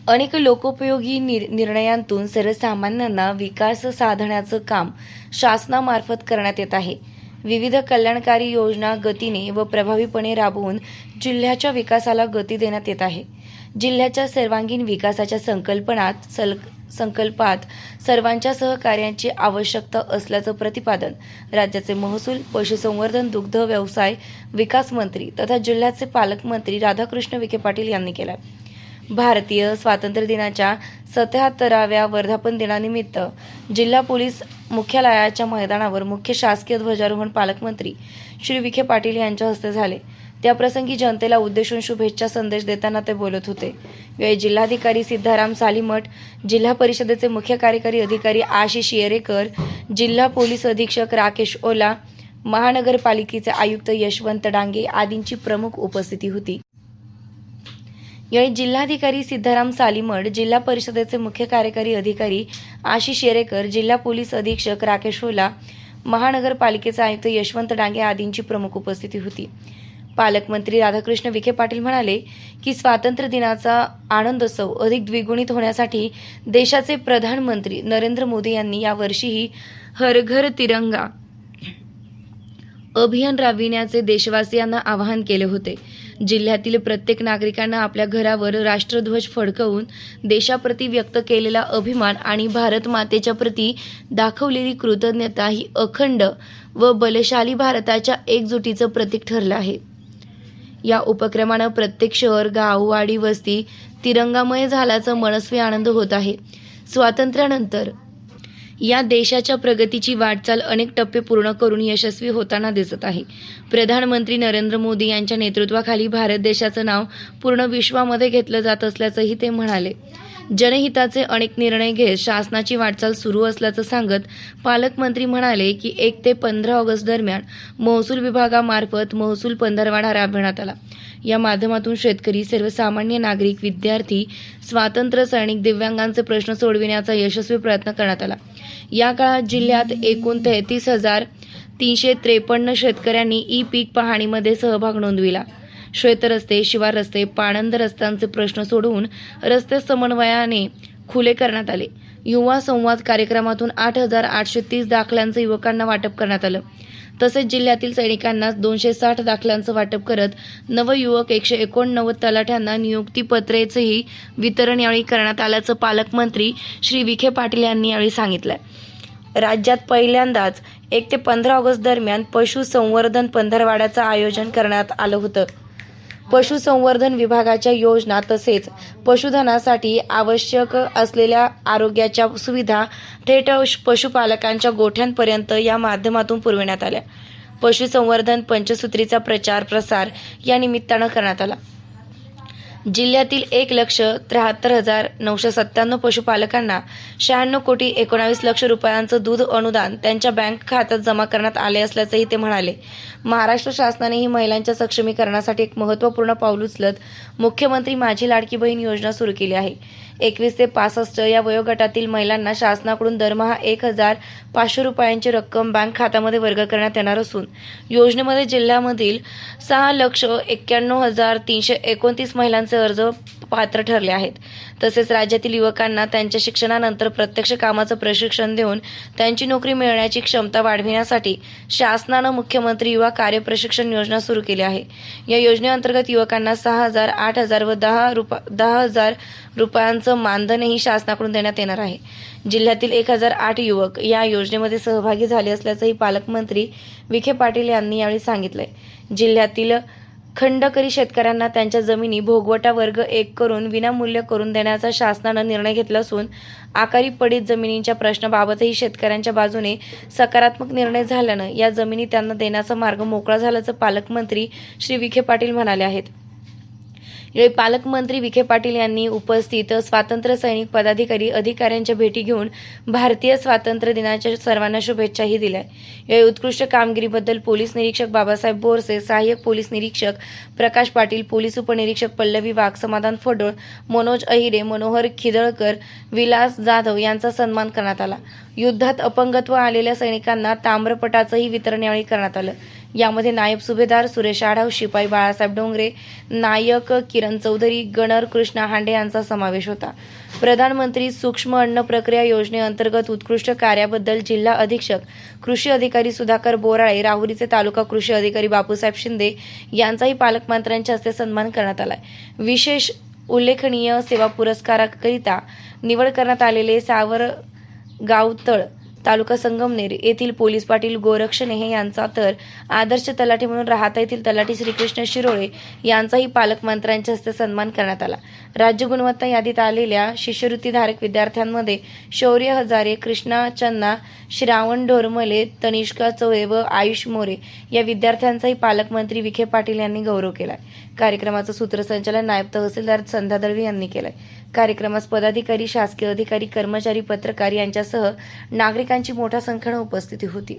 अनेक लोकोपयोगी निर्णयांतून सर्वसामान्यांना विकास साधण्याचं काम शासनामार्फत करण्यात येत आहे. विविध कल्याणकारी योजना गतीने व प्रभावीपणे राबवून जिल्ह्याच्या विकासाला गती देण्यात येत आहे. जिल्ह्याच्या सर्वांगीण विकासाच्या संकल्पात सर्वांच्या सहकार्याची आवश्यकता असल्याचं प्रतिपादन राज्याचे महसूल, पशुसंवर्धन, दुग्ध व्यवसाय विकास मंत्री तथा जिल्ह्याचे पालकमंत्री राधाकृष्ण विखे पाटील यांनी केलं. भारतीय स्वातंत्र्य दिनाच्या 77व्या वर्धापन दिनानिमित्त जिल्हा पोलीस मुख्यालयाच्या मैदानावर मुख्य शासकीय ध्वजारोहण पालकमंत्री श्री विखे पाटील यांच्या हस्ते झाले. त्याप्रसंगी जनतेला उद्देशून शुभेच्छा संदेश देताना ते बोलत होते. यावेळी जिल्हाधिकारी सिद्धाराम सालीमठ, जिल्हा परिषदेचे मुख्य कार्यकारी अधिकारी आशिष येरेकर, जिल्हा पोलीस अधीक्षक राकेश ओला, महानगरपालिकेचे आयुक्त यशवंत डांगे आदींची प्रमुख उपस्थिती होती. यावेळी जिल्हाधिकारी सिद्धाराम सालीमठ, जिल्हा परिषदेचे मुख्य कार्यकारी अधिकारी आशिष येरेकर, जिल्हा पोलीस अधीक्षक राकेश ओला, महानगरपालिकेचे आयुक्त यशवंत डांगे आदींची प्रमुख उपस्थिती होती. पालकमंत्री राधाकृष्ण विखे पाटील म्हणाले की स्वातंत्र्य दिनाचा आनंदोत्सव अधिक द्विगुणित होण्यासाठी देशाचे प्रधानमंत्री नरेंद्र मोदी यांनी यावर्षीही हर घर तिरंगा अभियान राबविण्याचे देशवासियांना आवाहन केले होते. जिल्ह्यातील प्रत्येक नागरिकांना आपल्या घरावर राष्ट्रध्वज फडकवून देशाप्रती व्यक्त केलेला अभिमान आणि भारत मातेच्या प्रती दाखवलेली कृतज्ञता ही अखंड व बलशाली भारताच्या एकजुटीचं प्रतीक ठरलं आहे. या उपक्रमानं प्रत्येक शहर, गाव, वाडी, वस्ती तिरंगामय झाल्याचा मनस्वी आनंद होत आहे. स्वातंत्र्यानंतर या देशाच्या प्रगतीची वाटचाल अनेक टप्पे पूर्ण करून यशस्वी होताना दिसत आहे. प्रधानमंत्री नरेंद्र मोदी यांच्या नेतृत्वाखाली भारत देशाचं नाव पूर्ण विश्वामध्ये घेतलं जात असल्याचंही ते म्हणाले. जनहिताचे अनेक निर्णय घेत शासनाची वाटचाल सुरू असल्याचं सांगत पालकमंत्री म्हणाले की 1 ते 15 ऑगस्ट दरम्यान महसूल विभागामार्फत महसूल पंधरवाडा राबविण्यात आला. या माध्यमातून शेतकरी, सर्वसामान्य नागरिक, विद्यार्थी, स्वातंत्र्य सैनिक, दिव्यांगांचे प्रश्न सोडविण्याचा यशस्वी प्रयत्न करण्यात आला. या काळात जिल्ह्यात एकूण 33,353 शेतकऱ्यांनी ई-पीक पाहणीमध्ये सहभाग नोंदविला. श्वेतरस्ते, शिवार रस्ते, पाणंद रस्त्यांचे प्रश्न सोडवून रस्ते समन्वयाने खुले करण्यात आले. युवा संवाद कार्यक्रमातून 8,830 दाखल्यांचं युवकांना वाटप करण्यात आलं. तसेच जिल्ह्यातील सैनिकांना 260 दाखल्यांचं वाटप करत नवयुवक 189 तलाठ्यांना नियुक्तीपत्रेचेही वितरण यावेळी करण्यात आल्याचं पालकमंत्री श्री विखे पाटील यांनी यावेळी सांगितलं. राज्यात पहिल्यांदाच 1 ते 15 ऑगस्ट दरम्यान पशुसंवर्धन पंधरवाड्याचं आयोजन करण्यात आलं होतं. पशुसंवर्धन विभागाच्या योजना तसेच पशुधनासाठी आवश्यक असलेल्या आरोग्याच्या सुविधा थेट पशुपालकांच्या गोठ्यांपर्यंत या माध्यमातून पुरविण्यात आल्या. पशुसंवर्धन पंचसूत्रीचा प्रचार प्रसार या निमित्तानं करण्यात आला. जिल्ह्यातील 1,73,997 पशुपालकांना 96,19,00,000 रुपयांचं दूध अनुदान त्यांच्या बँक खात्यात जमा करण्यात आले असल्याचंही ते म्हणाले. महाराष्ट्र शासनानेही महिलांच्या सक्षमीकरणासाठी एक महत्त्वपूर्ण पाऊल उचलत मुख्यमंत्री माझी लाडकी बहीण योजना सुरू केली आहे. 21 ते 65 या वयोगटातील महिलांना शासनाकडून दरमहा 1,500 रुपयांची रक्कम बँक खात्यामध्ये वर्ग करण्यात येणार असून योजनेमध्ये जिल्ह्यामधील 6,91,329 महिलांचे अर्ज पात्र ठरले आहेत. तसेच राज्यातील युवकांना त्यांच्या शिक्षणानंतर प्रत्यक्ष कामाचं प्रशिक्षण देऊन त्यांची नोकरी मिळण्याची क्षमता वाढविण्यासाठी शासनानं मुख्यमंत्री युवा कार्य प्रशिक्षण योजना सुरू केली आहे. या योजनेअंतर्गत युवकांना 6,000, 8,000 व 10,000 रुपयांचं मानधनही शासनाकडून देण्यात येणार आहे. जिल्ह्यातील 1,008 युवक या योजनेमध्ये सहभागी झाले असल्याचंही पालकमंत्री विखे पाटील यांनी यावेळी सांगितलंय. जिल्ह्यातील खंडकरी शेतकऱ्यांना त्यांच्या जमिनी भोगवटा वर्ग 1 करून विनामूल्य करून देण्याचा शासनानं निर्णय घेतला असून आकारी पडीत जमिनींच्या प्रश्नाबाबतही शेतकऱ्यांच्या बाजूने सकारात्मक निर्णय झाल्यानं या जमिनी त्यांना देण्याचा मार्ग मोकळा झाल्याचं पालकमंत्री श्री विखे पाटील म्हणाले आहेत. यावेळी पालकमंत्री विखे पाटील यांनी उपस्थित स्वातंत्र्य सैनिक, पदाधिकारी, अधिकाऱ्यांच्या भेटी घेऊन भारतीय स्वातंत्र्य दिनाच्या सर्वांना शुभेच्छाही दिल्या. यावेळी उत्कृष्ट कामगिरीबद्दल पोलीस निरीक्षक बाबासाहेब बोरसे, सहाय्यक पोलीस निरीक्षक प्रकाश पाटील, पोलीस उपनिरीक्षक पल्लवी वाघ, समाधान फडोळ, मनोज अहिरे, मनोहर खिदळकर, विलास जाधव यांचा सन्मान करण्यात आला. युद्धात अपंगत्व आलेल्या सैनिकांना ताम्रपटाचंही वितरण यावेळी करण्यात आलं. यामध्ये नायब सुभेदार सुरेश आढाव, शिपाई बाळासाहेब डोंगरे, नायक किरण चौधरी, गणर कृष्णा हांडे यांचा समावेश होता. प्रधानमंत्री सूक्ष्म अन्न प्रक्रिया योजनेअंतर्गत उत्कृष्ट कार्याबद्दल जिल्हा अधीक्षक कृषी अधिकारी सुधाकर बोराळे, राहुरीचे तालुका कृषी अधिकारी बापूसाहेब शिंदे यांचाही पालकमंत्र्यांच्या हस्ते सन्मान करण्यात आला. विशेष उल्लेखनीय सेवा पुरस्काराकरिता निवड करण्यात आलेले सावरगावतळ तालुका संगमनेर येथील पोलीस पाटील गोरक्ष नेहे यांचा तर आदर्श तलाठी म्हणून राहाता येथील तलाठी श्रीकृष्ण शिरोळे यांचाही पालकमंत्र्यांच्या हस्ते सन्मान करण्यात आला. राज्य गुणवत्ता यादीत आलेल्या शिष्यवृत्तीधारक विद्यार्थ्यांमध्ये शौर्य हजारे, कृष्णा चन्ना, श्रावण ढोरमले, तनिष्का चौरे व आयुष मोरे या विद्यार्थ्यांचाही पालकमंत्री विखे पाटील यांनी गौरव केला. कार्यक्रमाचं सूत्रसंचालन नायब तहसीलदार संध्या दळवी यांनी केलंय. कार्यक्रमास पदाधिकारी, शासकीय अधिकारी, कर्मचारी, पत्रकार यांच्यासह नागरिकांची मोठ्या संख्येने उपस्थिती होती.